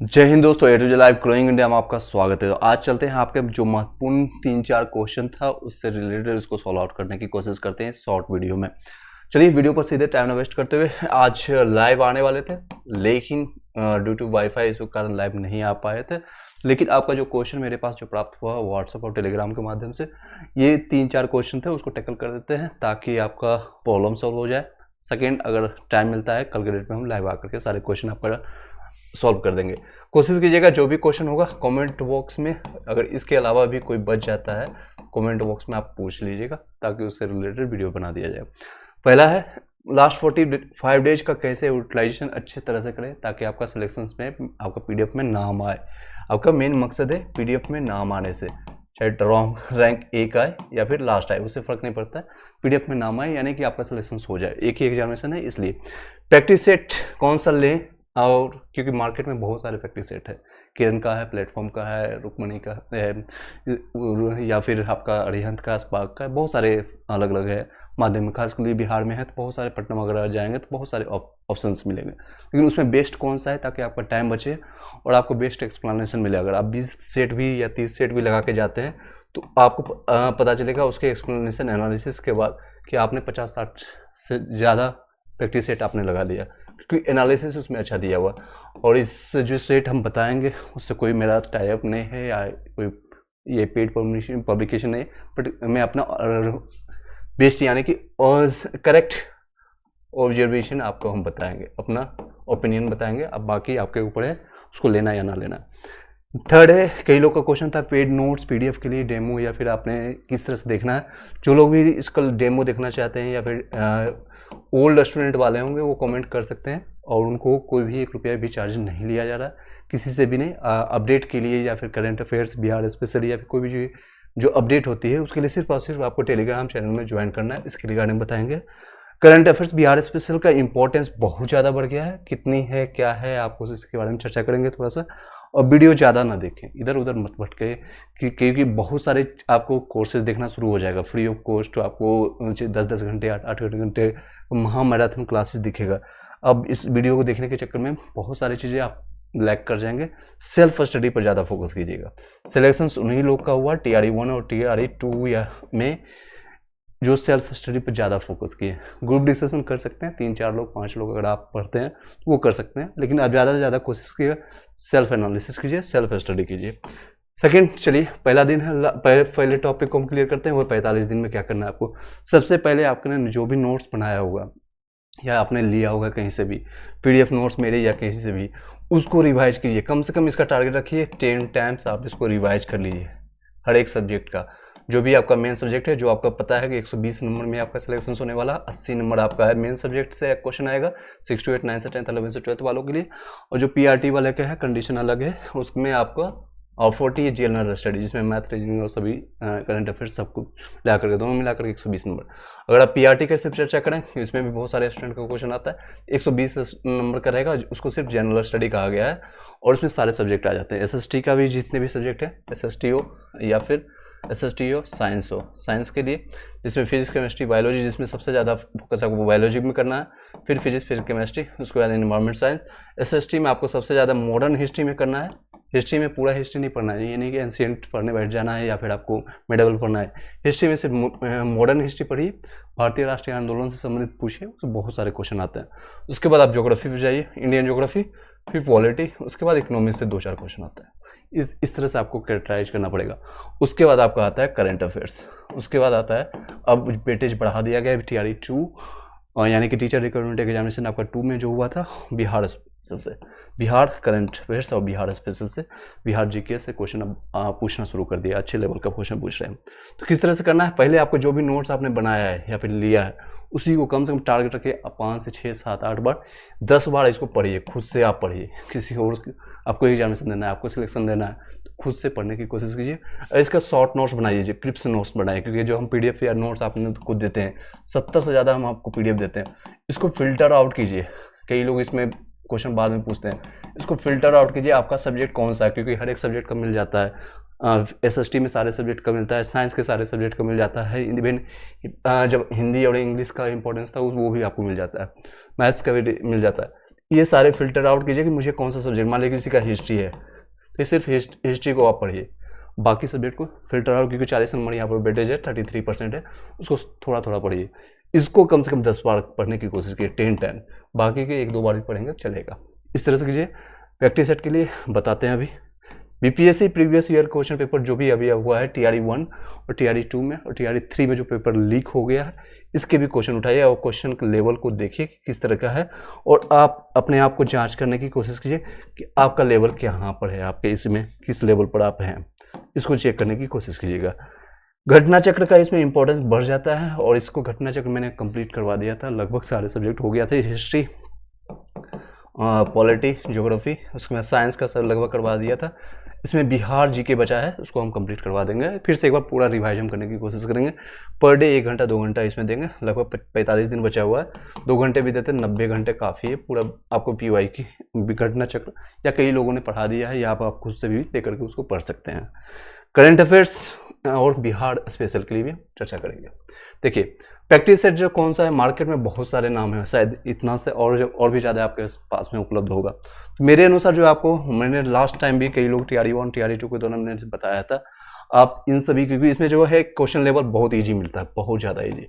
जय हिंद दोस्तों, A to Z live growing India में आपका स्वागत है। तो आज चलते हैं आपके जो महत्वपूर्ण 3-4 क्वेश्चन था उससे रिलेटेड उसको सॉल्व आउट करने की कोशिश करते हैं शॉर्ट वीडियो में। चलिए वीडियो पर सीधे टाइम वेस्ट करते हुए आज लाइव आने वाले थे, लेकिन ड्यू टू वाईफाई इशू के कारण लाइव नहीं आ पाए थे। लेकिन आपका जो क्वेश्चन मेरे पास जो प्राप्त हुआ व्हाट्सएप और टेलीग्राम के माध्यम से, ये 3-4 क्वेश्चन थे, उसको टैकल कर देते हैं ताकि आपका प्रॉब्लम सॉल्व हो जाए। सेकेंड, अगर टाइम मिलता है कल के डेट में हम लाइव आकर के सारे क्वेश्चन आपका सॉल्व कर देंगे। कोशिश कीजिएगा जो भी क्वेश्चन होगा कमेंट बॉक्स में, अगर इसके अलावा भी कोई बच जाता है कमेंट बॉक्स में आप पूछ लीजिएगा ताकि उससे रिलेटेड वीडियो बना दिया जाए। पहला है, लास्ट 45 डेज का कैसे यूटिलाइजेशन अच्छे तरह से करें ताकि आपका सिलेक्शंस में आपका पीडीएफ में नाम आए। आपका मेन मकसद है पीडीएफ में नाम आने से, चाहे रॉन्ग रैंक 1 आए या फिर लास्ट आए, उससे फर्क नहीं पड़ता है, पीडीएफ में नाम आए यानी कि आपका सिलेक्शन हो जाए। एक ही एग्जामिनेशन है इसलिए प्रैक्टिस सेट कौन सा लें, और क्योंकि मार्केट में बहुत सारे प्रैक्टिस सेट है, किरण का है, प्लेटफॉर्म का है, रुकमणी का है, या फिर आपका अरिहंत का, स्पार्क का है, बहुत सारे अलग अलग है। माध्यमिक खासकर बिहार में है तो बहुत सारे, पटना वगैरह जाएंगे तो बहुत सारे ऑप्शंस मिलेंगे, लेकिन उसमें बेस्ट कौन सा है ताकि आपका टाइम बचे और आपको बेस्ट एक्सप्लेनेशन मिले। अगर आप 20 सेट भी या 30 सेट भी लगा के जाते हैं तो आपको पता चलेगा उसके एक्सप्लेनेशन एनालिसिस के बाद कि आपने 50-60 से ज़्यादा प्रैक्टिस सेट आपने लगा लिया, क्योंकि एनालिसिस उसमें अच्छा दिया हुआ। और इस जो सेट हम बताएंगे उससे कोई मेरा टाई अप नहीं है या कोई ये पेड पब्लिकेशन नहीं, बट मैं अपना बेस्ट यानी कि करेक्ट ऑब्जर्वेशन आपको हम बताएंगे, अपना ओपिनियन बताएंगे। अब बाकी आपके ऊपर है उसको लेना या ना लेना। थर्ड है, कई लोग का क्वेश्चन था पेड नोट्स पीडीएफ के लिए डेमो या फिर आपने किस तरह से देखना है। जो लोग भी इसका डेमो देखना चाहते हैं या फिर ओल्ड स्टूडेंट वाले होंगे वो कमेंट कर सकते हैं, और उनको कोई भी 1 रुपया भी चार्ज नहीं लिया जा रहा किसी से भी नहीं। अपडेट के लिए या फिर करंट अफेयर्स बिहार स्पेशल या फिर कोई भी जो अपडेट होती है उसके लिए सिर्फ और सिर्फ आपको टेलीग्राम चैनल में ज्वाइन करना है। इसके रिगार्डिंग बताएंगे। करंट अफेयर्स बिहार स्पेशल का इंपॉर्टेंस बहुत ज़्यादा बढ़ गया है, कितनी है क्या है आपको इसके बारे में चर्चा करेंगे थोड़ा सा। और वीडियो ज़्यादा ना देखें, इधर उधर मत भटके, क्योंकि बहुत सारे आपको कोर्सेज देखना शुरू हो जाएगा फ्री ऑफ कॉस्ट। आपको 10-10 घंटे 8-8 घंटे महा मैराथन क्लासेस दिखेगा। अब इस वीडियो को देखने के चक्कर में बहुत सारी चीज़ें आप लैग कर जाएंगे। सेल्फ स्टडी पर ज़्यादा फोकस कीजिएगा। सिलेक्शन उन्हीं लोग का हुआ TRE 1 और TRE 2 या में जो सेल्फ स्टडी पर ज़्यादा फोकस किए। ग्रुप डिस्कशन कर सकते हैं, 3-4 लोग 5 लोग अगर आप पढ़ते हैं तो वो कर सकते हैं, लेकिन आप ज़्यादा से ज़्यादा कोशिश कीजिए, सेल्फ एनालिसिस कीजिए, सेल्फ स्टडी कीजिए। सेकंड, चलिए पहला दिन है, पहले टॉपिक को हम क्लियर करते हैं। वो 45 दिन में क्या करना है आपको। सबसे पहले आपने जो भी नोट्स बनाया होगा या आपने लिया होगा कहीं से भी, पीडीएफ नोट्स मेरे या कहीं से भी, उसको रिवाइज कीजिए। कम से कम इसका टारगेट रखिए 10 टाइम्स आप इसको रिवाइज कर लीजिए, हर एक सब्जेक्ट का। जो भी आपका मेन सब्जेक्ट है, जो आपका पता है कि 120 नंबर में आपका सिलेक्शन होने वाला, 80 नंबर आपका है मेन सब्जेक्ट से क्वेश्चन आएगा, 6 to 8, 9 से 10, 11 से 12 वालों के लिए। और जो पीआरटी वाले का है कंडीशन अलग है, उसमें आपका और 40 जनरल स्टडी जिसमें मैथ, रीजनिंग और सभी करंट अफेयर्स सबको मिला करके, दोनों मिलाकर 120 नंबर। अगर आप पीआरटी का सिर्फ चर्चा करें, इसमें भी बहुत सारे स्टूडेंट का क्वेश्चन आता है, 120 नंबर का रहेगा, उसको सिर्फ जनरल स्टडी कहा गया है और उसमें सारे सब्जेक्ट आ जाते हैं। एसएसटी का भी जितने भी सब्जेक्ट है, एसएसटी हो या फिर एसएसटी हो, साइंस हो, साइंस के लिए जिसमें फिजिक्स, केमिस्ट्री, बायोलॉजी, जिसमें सबसे ज़्यादा फोकस आपको बायोलॉजी में करना है, फिर फिजिक्स, फिर केमिस्ट्री, उसके बाद एनवायरमेंट साइंस। एसएसटी में आपको सबसे ज़्यादा मॉडर्न हिस्ट्री में करना है। हिस्ट्री में पूरा हिस्ट्री नहीं पढ़ना है, ये नहीं कि एंशिएंट पढ़ने बैठ जाना है या फिर आपको मेडिवल पढ़ना है। हिस्ट्री में सिर्फ मॉडर्न हिस्ट्री पढ़िए, भारतीय राष्ट्रीय आंदोलन से संबंधित पूछिए, उसमें बहुत सारे क्वेश्चन आते हैं। उसके बाद आप ज्योग्राफी पे जाइए, इंडियन ज्योग्राफी, फिर पॉलिटी, उसके बाद इकोनॉमिक्स से 2-4 क्वेश्चन आते हैं। इस तरह से आपको कैरेक्टराइज करना पड़ेगा। उसके बाद आपका आता है करंट अफेयर्स। उसके बाद आता है, अब वेटेज बढ़ा दिया गया है TRE 2, यानी कि टीचर रिक्रूटमेंट एग्जामिनेशन आपका 2 में जो हुआ था, बिहार स्पेशल से, बिहार करंट अफेयर्स और बिहार स्पेशल से, बिहार जीके से क्वेश्चन अब पूछना शुरू कर दिया, अच्छे लेवल का क्वेश्चन पूछ रहे हैं। तो किस तरह से करना है, पहले आपको जो भी नोट्स आपने बनाया है या फिर लिया है उसी को कम से कम टारगेट रखिए, 5 से 6, 7, 8 बार, 10 बार इसको पढ़िए, खुद से आप पढ़िए। किसी और आपको एग्जामिनेशन देना है, आपको सिलेक्शन देना है, तो खुद से पढ़ने की कोशिश कीजिए। इसका शॉर्ट नोट्स बनाइए, क्लिप्स नोट्स बनाइए, क्योंकि जो हम पीडीएफ या नोट्स आपने खुद देते हैं, 70 से ज़्यादा हम आपको पीडीएफ देते हैं, इसको फिल्टर आउट कीजिए। कई लोग इसमें क्वेश्चन बाद में पूछते हैं, इसको फिल्टर आउट कीजिए, आपका सब्जेक्ट कौन सा है, क्योंकि हर एक सब्जेक्ट का मिल जाता है। एसएसटी में सारे सब्जेक्ट का मिलता है, साइंस के सारे सब्जेक्ट का मिल जाता है, इवन जब हिंदी और इंग्लिश का इंपॉर्टेंस था वो भी आपको मिल जाता है, मैथ्स का भी मिल जाता है। ये सारे फिल्टर आउट कीजिए कि मुझे कौन सा सब्जेक्ट, मान लीजिए किसी का हिस्ट्री है तो ये सिर्फ हिस्ट्री को आप पढ़िए, बाकी सब्जेक्ट को फिल्टर आउट, क्योंकि 40 नंबर यहाँ पर वेटेज है, 33% है, उसको थोड़ा थोड़ा पढ़िए। इसको कम से कम 10 बार पढ़ने की कोशिश कीजिए, 10, बाकी के 1-2 बार भी पढ़ेंगे चलेगा। इस तरह से कीजिए। प्रैक्टिस सेट के लिए बताते हैं अभी BPSC previous year question paper जो भी अभी हुआ है TRE 1 और TRE 2 में और TRE 3 में जो पेपर लीक हो गया है, इसके भी क्वेश्चन उठाइए और क्वेश्चन के लेवल को देखिए कि किस तरह का है, और आप अपने आप को जांच करने की कोशिश कीजिए कि आपका लेवल कहाँ पर है, आपके इसमें किस लेवल पर आप हैं, इसको चेक करने की कोशिश कीजिएगा। घटना चक्र का इसमें इंपॉर्टेंस बढ़ जाता है, और इसको घटना चक्र मैंने कंप्लीट करवा दिया था, लगभग सारे सब्जेक्ट हो गया था, हिस्ट्री, पॉलिटी, ज्योग्राफी, उसमें साइंस का सब लगभग करवा दिया था। इसमें बिहार जीके बचा है, उसको हम कंप्लीट करवा देंगे, फिर से एक बार पूरा रिवाइज हम करने की कोशिश करेंगे। पर डे 1 घंटा 2 घंटा इसमें देंगे, लगभग 45 दिन बचा हुआ है, 2 घंटे भी देते हैं, 90 घंटे काफ़ी है पूरा आपको पीवाई की घटना चक्र, या कई लोगों ने पढ़ा दिया है, या आप खुद से भी लेकर के उसको पढ़ सकते हैं। करंट अफेयर्स और बिहार स्पेशल के लिए भी चर्चा करेंगे। देखिए प्रैक्टिस सेट जो कौन सा है, मार्केट में बहुत सारे नाम है, शायद इतना से और भी ज़्यादा आपके पास में उपलब्ध होगा। तो मेरे अनुसार जो आपको, मैंने लास्ट टाइम भी कई लोग TRE 1 TRE 2 के दौरान मैंने बताया था, आप इन सभी, क्योंकि इसमें जो है क्वेश्चन लेवल बहुत ईजी मिलता है, बहुत ज़्यादा ईजी।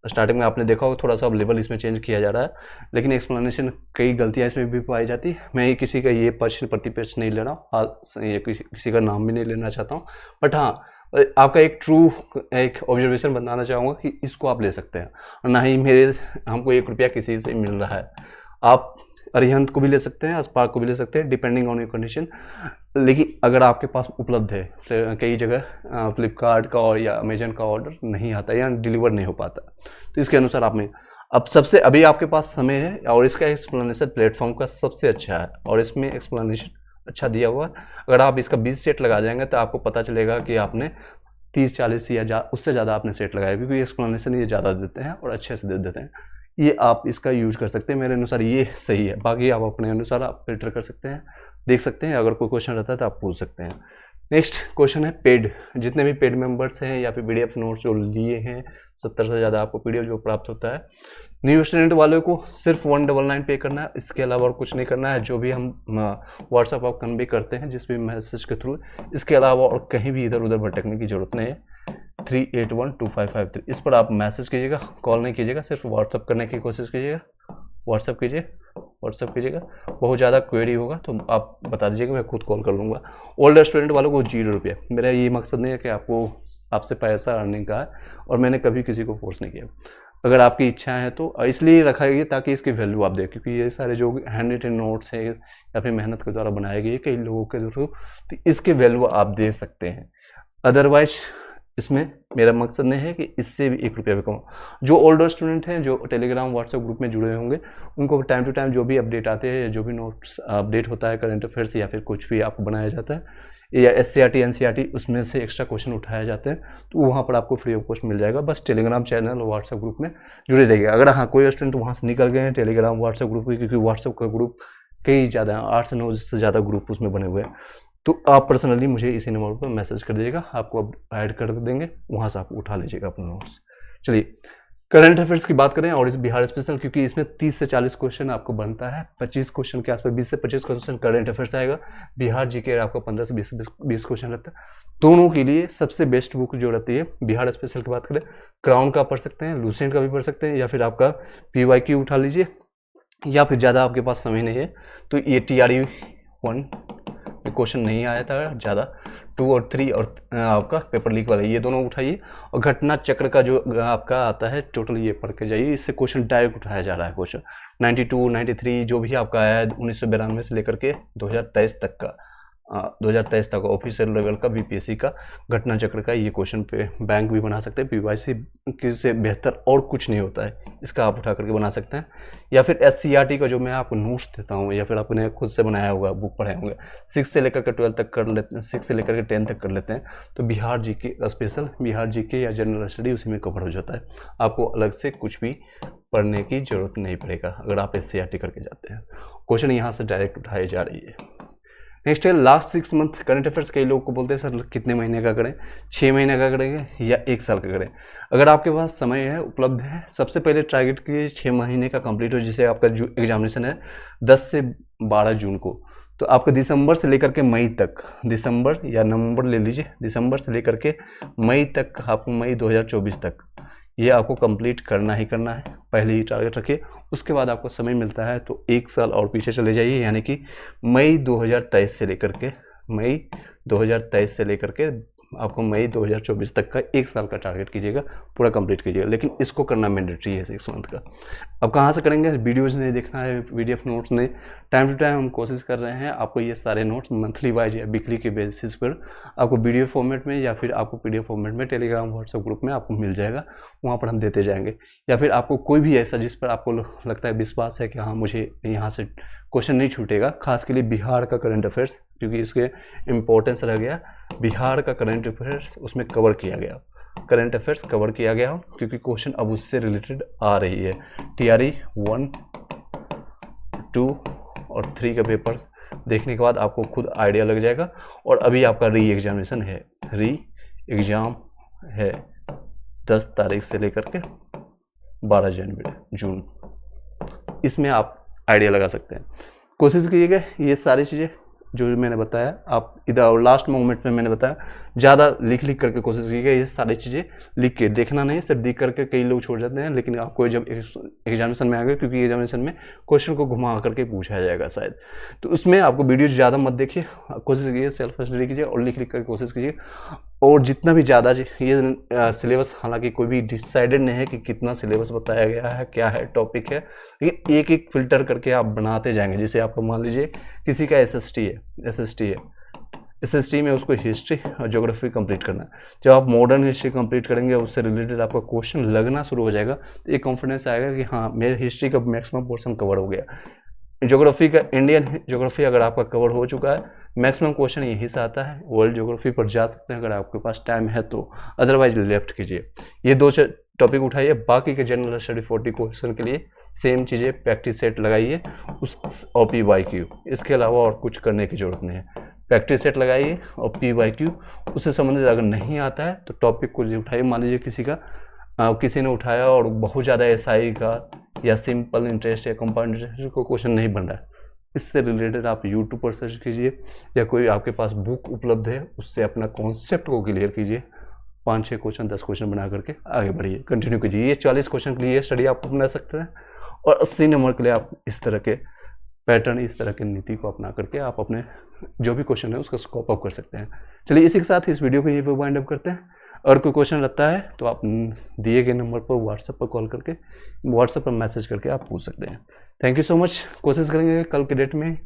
स्टार्टिंग में आपने देखा होगा थोड़ा सा अब लेवल इसमें चेंज किया जा रहा है, लेकिन एक्सप्लेनेशन कई गलतियाँ इसमें भी पाई जाती है। मैं किसी का ये पक्ष प्रतिपक्ष नहीं ले रहा हूँ, ये किसी का नाम भी नहीं लेना चाहता हूँ, बट हाँ आपका एक ट्रू एक ऑब्जर्वेशन बताना चाहूँगा कि इसको आप ले सकते हैं, और ना ही हमको 1 रुपया किसी से मिल रहा है। आप अरिहंत को भी ले सकते हैं, स्पार्क को भी ले सकते हैं, डिपेंडिंग ऑन योर कंडीशन। लेकिन अगर आपके पास उपलब्ध है, कई जगह फ्लिपकार्ट का और या अमेजन का ऑर्डर नहीं आता या डिलीवर नहीं हो पाता, तो इसके अनुसार आप में अब सबसे अभी आपके पास समय है, और इसका एक्सप्लेनेशन प्लेटफॉर्म का सबसे अच्छा है, और इसमें एक्सप्लेनेशन अच्छा दिया हुआ है। अगर आप इसका 20 सेट लगा जाएंगे तो आपको पता चलेगा कि आपने 30-40 या उससे ज़्यादा आपने सेट लगाया, क्योंकि एक्सप्लेनेशन ये ज़्यादा देते हैं और अच्छे से दे देते हैं। ये आप इसका यूज कर सकते हैं, मेरे अनुसार ये सही है। बाकी आप अपने अनुसार आप फिल्टर कर सकते हैं, देख सकते हैं, अगर कोई क्वेश्चन रहता है तो आप पूछ सकते हैं। नेक्स्ट क्वेश्चन है पेड, जितने भी पेड मेंबर्स हैं या फिर PDF नोट्स जो लिए हैं, 70 से ज़्यादा आपको PDF जो प्राप्त होता है। न्यू स्टूडेंट वालों को सिर्फ 199 पे करना है, इसके अलावा और कुछ नहीं करना है। जो भी हम व्हाट्सएप आप कन्वे करते हैं जिस भी मैसेज के थ्रू, इसके अलावा और कहीं भी इधर उधर भटकने की जरूरत नहीं है। 3812553 इस पर आप मैसेज कीजिएगा, कॉल नहीं कीजिएगा, सिर्फ व्हाट्सएप करने की कोशिश कीजिएगा, व्हाट्सएप कीजिएगा। बहुत ज़्यादा क्वेरी होगा तो आप बता दीजिएगा, मैं खुद कॉल कर लूँगा। ओल्डर स्टूडेंट वालों को 0 रुपया। मेरा ये मकसद नहीं है कि आपसे पैसा अर्निंग का है, और मैंने कभी किसी को फोर्स नहीं किया। अगर आपकी इच्छा है तो इसलिए रखा गया ताकि इसकी वैल्यू आप दें, क्योंकि ये सारे जो हैंड रिटन नोट्स हैं या फिर मेहनत के द्वारा बनाए गए कई लोगों के थ्रू, तो इसके वैल्यू आप दे सकते हैं। अदरवाइज इसमें मेरा मकसद नहीं है कि इससे भी 1 रुपया भी कमाओ। जो ओल्डर स्टूडेंट हैं जो टेलीग्राम व्हाट्सएप ग्रुप में जुड़े होंगे, उनको टाइम टू टाइम जो भी अपडेट आते हैं, जो भी नोट्स अपडेट होता है करंट अफेयर्स या फिर कुछ भी आपको बनाया जाता है या SCRT NCRT उसमें से एक्स्ट्रा क्वेश्चन उठाए जाते हैं, तो वहाँ पर आपको फ्री ऑफ कॉस्ट मिल जाएगा। बस टेलीग्राम चैनल और व्हाट्सएप ग्रुप में जुड़े रहिएगा। अगर हाँ कोई स्टूडेंट वहाँ से निकल गए हैं टेलीग्राम व्हाट्सएप ग्रुप में, क्योंकि व्हाट्सएप का ग्रुप कई ज़्यादा 8 से 9 से ज़्यादा ग्रुप उसमें बने हुए हैं, तो आप पर्सनली मुझे इसी नंबर पर मैसेज कर दीजिएगा, आपको अब ऐड कर देंगे, वहाँ से आप उठा लीजिएगा अपने नोट्स। चलिए करंट अफेयर्स की बात करें, और इस बिहार स्पेशल, क्योंकि इसमें 30 से 40 क्वेश्चन आपको बनता है, 25 क्वेश्चन के आसपास, 20 से 25 क्वेश्चन करंट अफेयर्स आएगा। बिहार जीके आपका 15 से 20 क्वेश्चन रहता है। दोनों के लिए सबसे बेस्ट बुक जो रहती है, बिहार स्पेशल की बात करें, क्राउन का पढ़ सकते हैं, लूसेंट का भी पढ़ सकते हैं, या फिर आपका PYQ उठा लीजिए, या फिर ज़्यादा आपके पास समय नहीं है तो ये TRE 1 में क्वेश्चन नहीं आया था ज़्यादा, 2 और 3 और आपका पेपर लीक वाला, ये दोनों उठाइए। और घटना चक्र का जो आपका आता है टोटल, ये पढ़ के जाइए, इससे क्वेश्चन डायरेक्ट उठाया जा रहा है। क्वेश्चन 92, 93 जो भी आपका आया है 1992 से लेकर के 2023 तक का, 2023 तक ऑफिशियल लेवल का BPSC का घटना चक्र का ये क्वेश्चन पे बैंक भी बना सकते हैं। PYC से बेहतर और कुछ नहीं होता है, इसका आप उठा करके बना सकते हैं। या फिर SCRT का जो मैं आपको नोट्स देता हूँ, या फिर आपने खुद से बनाया होगा, बुक पढ़ाए होंगे, 6 से लेकर के 12 तक कर लेते हैं, 6 से लेकर के 10 तक कर लेते हैं, तो Bihar GK special, Bihar GK या जनरल स्टडी उसी में कवर हो जाता है। आपको अलग से कुछ भी पढ़ने की जरूरत नहीं पड़ेगा अगर आप SCRT करके जाते हैं। क्वेश्चन यहाँ से डायरेक्ट उठाए जा रही है। नेक्स्ट है लास्ट 6 मंथ करंट अफेयर्स। कई लोग को बोलते हैं सर कितने महीने का करें, 6 महीने का करेंगे या 1 साल का करें। अगर आपके पास समय है, उपलब्ध है, सबसे पहले टारगेट कीजिए 6 महीने का कंप्लीट हो, जिसे आपका जो एग्जामिनेशन है 10 से 12 जून को। तो आपका दिसंबर से लेकर के मई तक, दिसंबर या नवंबर ले लीजिए, दिसंबर से लेकर के मई तक, आपको मई 2024 तक ये आपको कंप्लीट करना ही करना है। पहले ही टारगेट रखिए। उसके बाद आपको समय मिलता है तो 1 साल और पीछे चले जाइए, यानी कि मई 2023 से लेकर के, मई 2023 से लेकर के आपको मई 2024 तक का 1 साल का टारगेट कीजिएगा, पूरा कंप्लीट कीजिएगा। लेकिन इसको करना मैंडेटरी है 6 मंथ का। अब कहाँ से करेंगे? वीडियोज़ नहीं देखना है, PDF नोट्स नहीं, टाइम टू टाइम हम कोशिश कर रहे हैं आपको ये सारे नोट्स मंथली वाइज या वीकली के बेसिस पर आपको वीडियो फॉर्मेट में या फिर आपको PDF फॉर्मेट में टेलीग्राम व्हाट्सएप ग्रुप में आपको मिल जाएगा, वहाँ पर हम देते जाएंगे। या फिर आपको कोई भी ऐसा जिस पर आपको लगता है, विश्वास है कि हाँ मुझे यहाँ से क्वेश्चन नहीं छूटेगा, खास के लिए बिहार का करंट अफेयर्स, क्योंकि इसके इम्पोर्टेंस रह गया, बिहार का करंट अफेयर्स उसमें कवर किया गया, करंट अफेयर्स कवर किया गया हो, क्योंकि क्वेश्चन अब उससे रिलेटेड आ रही है। TRE 1, 2 और 3 का पेपर देखने के बाद आपको खुद आइडिया लग जाएगा। और अभी आपका री एग्जामिनेशन है, री एग्ज़ाम है 10 तारीख से लेकर के 12 जून, इसमें आप आइडिया लगा सकते हैं। कोशिश कीजिएगा ये सारी चीज़ें जो मैंने बताया, आप इधर लास्ट मोमेंट में मैंने बताया, ज़्यादा लिख करके कोशिश कीजिएगा। ये सारी चीज़ें लिख के देखना नहीं, सिर्फ देख करके कई लोग छोड़ जाते हैं। लेकिन आपको जब एग्जामिनेशन में आ गए, क्योंकि एग्जामिनेशन में क्वेश्चन को घुमा करके पूछा जाएगा शायद, तो उसमें आपको वीडियो ज़्यादा मत देखिए, कोशिश कीजिए सेल्फ स्टडी कीजिए और लिख करके कोशिश कीजिए। और जितना भी ज़्यादा ये सिलेबस, हालांकि कोई भी डिसाइडेड नहीं है कि कितना सिलेबस बताया गया है, क्या है टॉपिक है, लेकिन एक एक फिल्टर करके आप बनाते जाएंगे। जैसे आपको मान लीजिए किसी का SST में उसको हिस्ट्री और ज्योग्राफी कंप्लीट करना है। जब आप मॉडर्न हिस्ट्री कंप्लीट करेंगे, उससे रिलेटेड आपका क्वेश्चन लगना शुरू हो जाएगा, तो एक कॉन्फिडेंस आएगा कि हाँ मेरे हिस्ट्री का मैक्सिमम पोर्शन कवर हो गया। ज्योग्राफी का, इंडियन ज्योग्राफी अगर आपका कवर हो चुका है, मैक्सिमम क्वेश्चन यहीं से आता है। वर्ल्ड ज्योग्राफी पर जा सकते हैं अगर आपके पास टाइम है तो, अदरवाइज लेफ्ट कीजिए। ये 2 टॉपिक उठाइए। बाकी के जनरल स्टडी 40 क्वेश्चन के लिए सेम चीज़ें, प्रैक्टिस सेट लगाइए उस OPYQ, इसके अलावा और कुछ करने की जरूरत नहीं है। प्रैक्टिस सेट लगाइए और PYQ उससे संबंधित अगर नहीं आता है तो टॉपिक को उठाइए। मान लीजिए किसी ने उठाया और बहुत ज़्यादा SI का या सिंपल इंटरेस्ट या कंपाउंड इंटरेस्ट को क्वेश्चन नहीं बन रहा है, इससे रिलेटेड आप YouTube पर सर्च कीजिए या कोई आपके पास बुक उपलब्ध है, उससे अपना कॉन्सेप्ट को क्लियर कीजिए। 5-6 क्वेश्चन 10 क्वेश्चन बना करके आगे बढ़िए, कंटिन्यू कीजिए। ये 40 क्वेश्चन के लिए स्टडी आप अपना सकते हैं और 80 नंबर के लिए आप इस तरह के पैटर्न, इस तरह की नीति को अपना करके आप अपने जो भी क्वेश्चन है उसका स्कोप अप कर सकते हैं। चलिए इसी के साथ इस वीडियो को यहीं पर वाइंड अप करते हैं। और कोई क्वेश्चन रहता है तो आप दिए गए नंबर पर व्हाट्सएप पर कॉल करके, व्हाट्सएप पर मैसेज करके आप पूछ सकते हैं। Thank you so much. कोशिश करेंगे कल के डेट में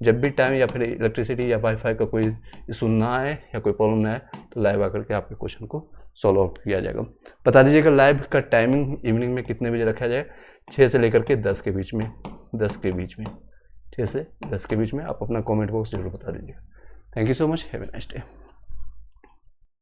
जब भी टाइम या फिर इलेक्ट्रिसिटी या वाईफाई का कोई इशू ना आए या कोई प्रॉब्लम ना आए तो लाइव आकर के आपके क्वेश्चन को सॉल्व आउट किया जाएगा। बता दीजिएगा लाइव का टाइमिंग इवनिंग में कितने बजे रखा जाए? 6 से लेकर के 10 के बीच में, 6 से 10 के बीच में। आप अपना कमेंट बॉक्स जरूर बता दीजिएगा। Thank you so much, have a nice day.